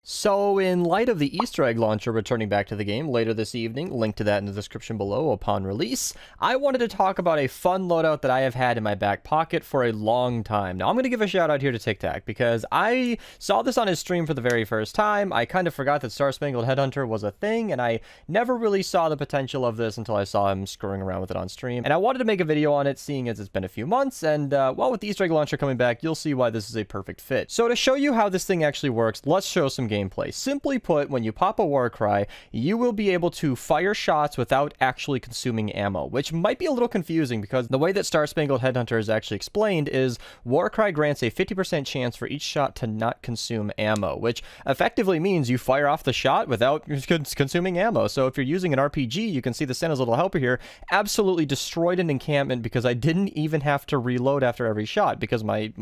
So, in light of the Easter egg launcher returning back to the game later this evening, link to that in the description below upon release, I wanted to talk about a fun loadout that I have had in my back pocket for a long time. Now, I'm going to give a shout out here to Tic Tac because I saw this on his stream for the very first time. I kind of forgot that Star Spangled Headhunter was a thing, and I never really saw the potential of this until I saw him screwing around with it on stream. And I wanted to make a video on it, seeing as it's been a few months, and well, with the Easter egg launcher coming back, you'll see why this is a perfect fit. So, to show you how this thing actually works, let's show some gameplay. Simply put, when you pop a war cry, you will be able to fire shots without actually consuming ammo, which might be a little confusing because the way that Star Spangled Headhunter is actually explained is war cry grants a 50% chance for each shot to not consume ammo, which effectively means you fire off the shot without consuming ammo. So if you're using an RPG, you can see the Santa's little helper here absolutely destroyed an encampment because I didn't even have to reload after every shot because my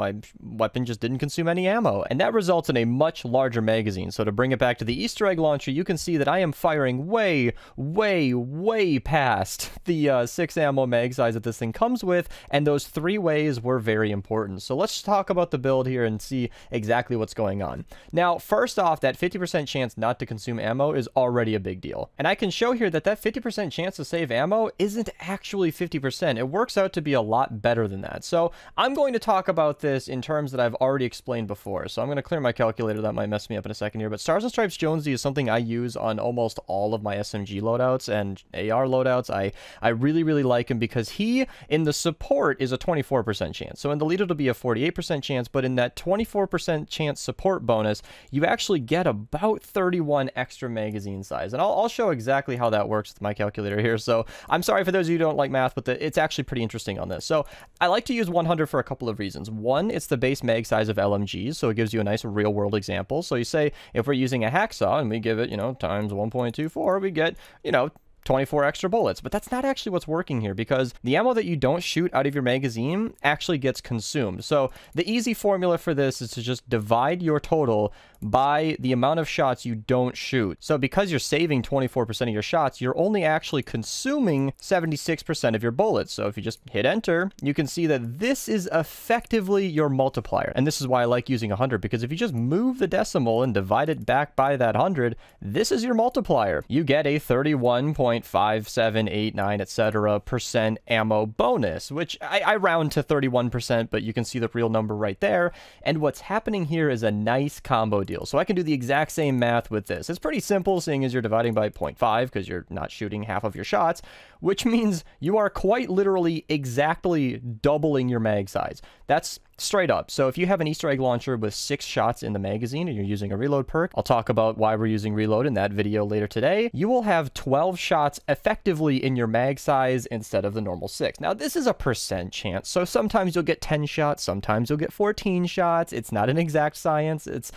weapon just didn't consume any ammo, and that results in a much larger magazine. So to bring it back to the Easter egg launcher, you can see that I am firing way past the 6 ammo mag size that this thing comes with, and those 3 ways were very important. So let's talk about the build here and see exactly what's going on. Now, first off, that 50% chance not to consume ammo is already a big deal. And I can show here that that 50% chance to save ammo isn't actually 50%. It works out to be a lot better than that. So I'm going to talk about this in terms that I've already explained before. So I'm going to clear my calculator. That might mess me up in a second here, but Stars and Stripes Jonesy is something I use on almost all of my SMG loadouts and AR loadouts. I really like him because he, in the support, is a 24% chance. So in the lead, it'll be a 48% chance, but in that 24% chance support bonus, you actually get about 31 extra magazine size. And I'll show exactly how that works with my calculator here. So I'm sorry for those of you who don't like math, but it's actually pretty interesting on this. So I like to use 100 for a couple of reasons. One, it's the base mag size of LMGs, so it gives you a nice real world example. So you say, if we're using a hacksaw and we give it, times 1.24, we get, 24 extra bullets. But that's not actually what's working here because the ammo that you don't shoot out of your magazine actually gets consumed. So the easy formula for this is to just divide your total by the amount of shots you don't shoot. So because you're saving 24% of your shots, you're only actually consuming 76% of your bullets. So if you just hit enter, you can see that this is effectively your multiplier. And this is why I like using 100, because if you just move the decimal and divide it back by that 100, this is your multiplier. You get a 31.5789, etc. % ammo bonus, which I round to 31%, but you can see the real number right there. And what's happening here is a nice combo deal. So I can do the exact same math with this. It's pretty simple, seeing as you're dividing by 0.5 because you're not shooting half of your shots, which means you are quite literally exactly doubling your mag size. That's straight up. So if you have an Easter egg launcher with 6 shots in the magazine and you're using a reload perk, I'll talk about why we're using reload in that video later today, you will have 12 shots effectively in your mag size instead of the normal 6. Now, this is a % chance, so sometimes you'll get 10 shots, sometimes you'll get 14 shots. It's not an exact science. It's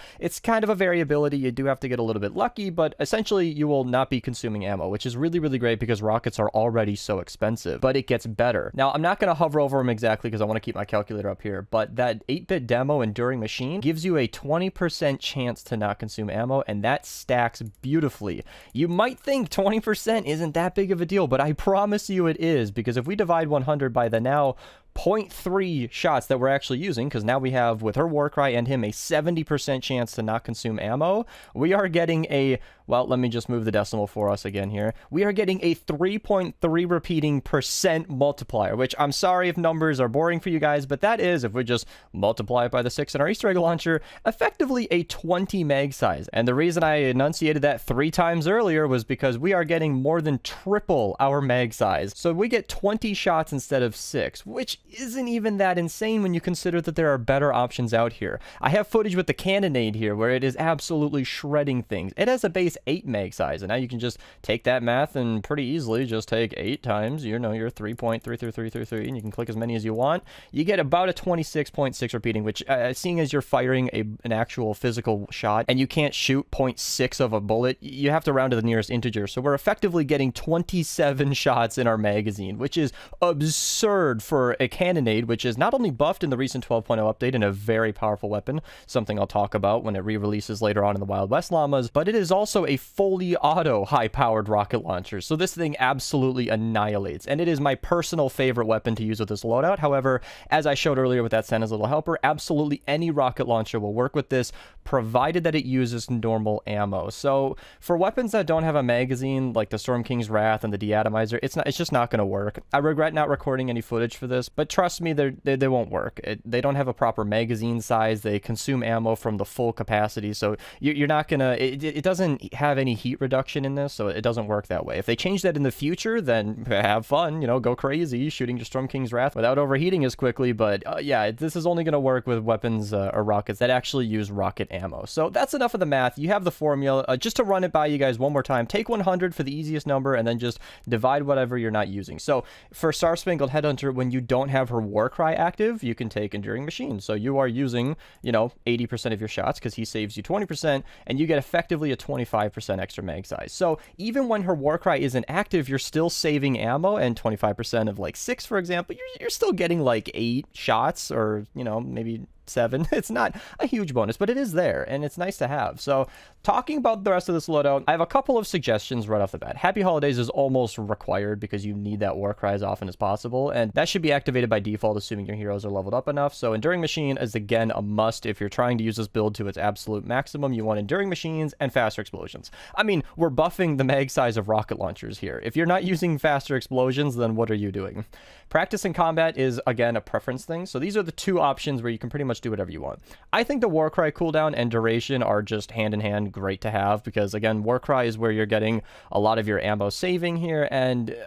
kind of a variability. You do have to get a little bit lucky, but essentially you will not be consuming ammo, which is really great because rockets are already so expensive, but it gets better. Now, I'm not going to hover over them exactly because I want to keep my calculator up here, but that 8-bit demo Enduring Machine gives you a 20% chance to not consume ammo, and that stacks beautifully. You might think 20% isn't that big of a deal, but I promise you it is, because if we divide 100 by the now 0.3 shots that we're actually using, because now we have, with her war cry and him, a 70% chance to not consume ammo, we are getting a, well, let me just move the decimal for us again here. We are getting a 3.3 repeating % multiplier, which I'm sorry if numbers are boring for you guys, but that is, if we just multiply it by the 6 in our Easter egg launcher, effectively a 20 mag size. And the reason I enunciated that 3 times earlier was because we are getting more than triple our mag size. So we get 20 shots instead of 6, which isn't even that insane when you consider that there are better options out here. I have footage with the cannonade here where it is absolutely shredding things. It has a base 8 mag size, and now you can just take that math and pretty easily just take 8 times, your 3.33333, and you can click as many as you want. You get about a 26.6 repeating, which seeing as you're firing an actual physical shot and you can't shoot 0.6 of a bullet, you have to round to the nearest integer. So we're effectively getting 27 shots in our magazine, which is absurd for a cannonade, which is not only buffed in the recent 12.0 update and a very powerful weapon, something I'll talk about when it re-releases later on in the Wild West llamas, but it is also a fully auto high-powered rocket launcher. So this thing absolutely annihilates, and it is my personal favorite weapon to use with this loadout. However, as I showed earlier with that Santa's Little Helper, absolutely any rocket launcher will work with this, provided that it uses normal ammo. So for weapons that don't have a magazine, like the Storm King's Wrath and the Deatomizer, it's just not going to work. I regret not recording any footage for this, but trust me, they won't work. They don't have a proper magazine size. They consume ammo from the full capacity, so you're not gonna. It doesn't have any heat reduction in this, so it doesn't work that way. If they change that in the future, then have fun, you know, go crazy shooting your Storm King's Wrath without overheating as quickly. But yeah, this is only gonna work with weapons or rockets that actually use rocket ammo. So that's enough of the math. You have the formula. Just to run it by you guys one more time, take 100 for the easiest number, and then just divide whatever you're not using. So for Star Spangled Headhunter, when you don't have her war cry active, you can take Enduring Machine. So you are using, you know, 80% of your shots because he saves you 20%, and you get effectively a 25% extra mag size. So even when her war cry isn't active, you're still saving ammo, and 25% of like 6, for example, you're still getting like 8 shots, or, you know, maybe 7. It's not a huge bonus, but it is there, and it's nice to have. So talking about the rest of this loadout, I have a couple of suggestions right off the bat. Happy Holidays is almost required because you need that war cry as often as possible, and that should be activated by default, assuming your heroes are leveled up enough. So Enduring Machine is, again, a must. If you're trying to use this build to its absolute maximum, you want Enduring Machines and faster explosions. I mean, we're buffing the mag size of rocket launchers here. If you're not using faster explosions, then what are you doing? Practice in combat is, again, a preference thing. So these are the two options where you can pretty much do whatever you want. I think the Warcry cooldown and duration are just hand in hand great to have, because again, Warcry is where you're getting a lot of your ammo saving here, and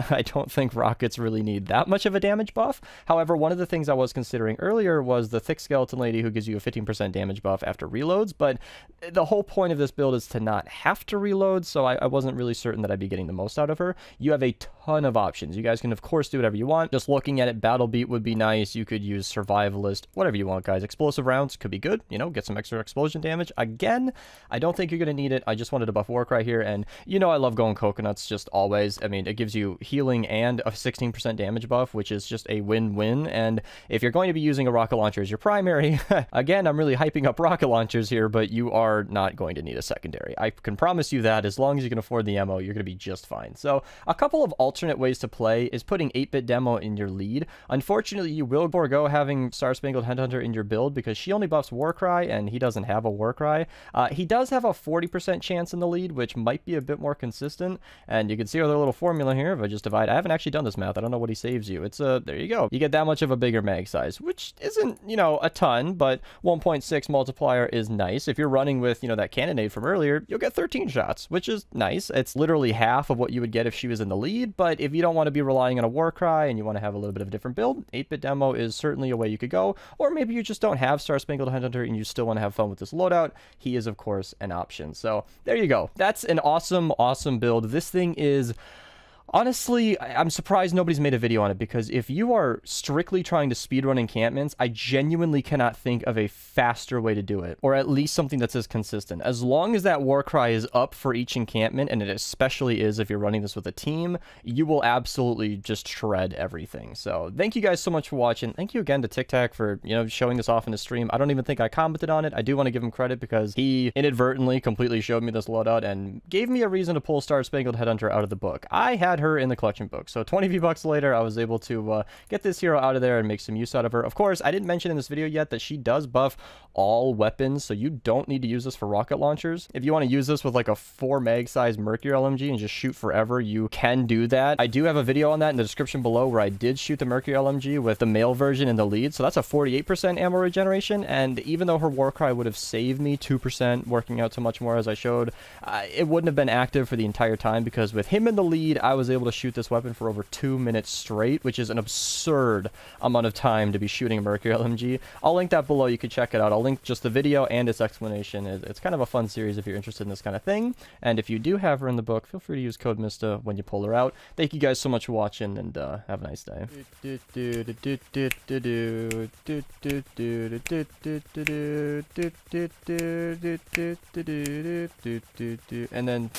I don't think rockets really need that much of a damage buff. However, one of the things I was considering earlier was the Thick Skeleton Lady, who gives you a 15% damage buff after reloads, but the whole point of this build is to not have to reload, so I wasn't really certain that I'd be getting the most out of her. You have a ton of options. You guys can, of course, do whatever you want. Just looking at it, Battle Beat would be nice. You could use Survivalist, whatever you want, guys. Explosive rounds could be good, you know, get some extra explosion damage. Again, I don't think you're going to need it. I just wanted to buff Warcry here, and you know I love going coconuts just always. I mean, it gives you healing and a 16% damage buff, which is just a win-win, and if you're going to be using a rocket launcher as your primary, again, I'm really hyping up rocket launchers here, but you are not going to need a secondary. I can promise you that as long as you can afford the ammo, you're going to be just fine. So a couple of alternate ways to play is putting 8-bit demo in your lead. Unfortunately, you will forego having Star Spangled Headhunter in your build because she only buffs Warcry and he doesn't have a Warcry. He does have a 40% chance in the lead, which might be a bit more consistent, and you can see our little formula here. If I just divide, I haven't actually done this math, I don't know what he saves you. It's there you go. You get that much of a bigger mag size, which isn't, you know, a ton, but 1.6 multiplier is nice. If you're running with, you know, that cannonade from earlier, you'll get 13 shots, which is nice. It's literally half of what you would get if she was in the lead, but if you don't want to be relying on a Warcry and you want to have a little bit of a different build, 8-bit demo is certainly a way you could go. Or maybe you just don't have Star Spangled Headhunter and you still want to have fun with this loadout. He is, of course, an option. So there you go. That's an awesome, awesome build. This thing is... honestly, I'm surprised nobody's made a video on it, because if you are strictly trying to speedrun encampments, I genuinely cannot think of a faster way to do it, or at least something that's as consistent. As long as that Warcry is up for each encampment, and it especially is if you're running this with a team, you will absolutely just shred everything. So thank you guys so much for watching. Thank you again to Tic Tac for, you know, showing this off in the stream. I don't even think I commented on it. I do want to give him credit because he inadvertently completely showed me this loadout and gave me a reason to pull Star Spangled Headhunter out of the book. I had her in the collection book, so 20 V-Bucks later I was able to get this hero out of there and make some use out of her. Of course, I didn't mention in this video yet that she does buff all weapons, so you don't need to use this for rocket launchers. If you want to use this with like a 4 mag size Mercury LMG and just shoot forever, you can do that. I do have a video on that in the description below where I did shoot the Mercury LMG with the male version in the lead, so that's a 48% ammo regeneration, and even though her Warcry would have saved me 2%, working out to much more as I showed, it wouldn't have been active for the entire time, because with him in the lead, I was able to shoot this weapon for over 2 minutes straight, which is an absurd amount of time to be shooting a Mercury LMG. I'll link that below. You can check it out. I'll link just the video and its explanation. It's kind of a fun series if you're interested in this kind of thing. And if you do have her in the book, feel free to use code Mista when you pull her out. Thank you guys so much for watching, and have a nice day. And then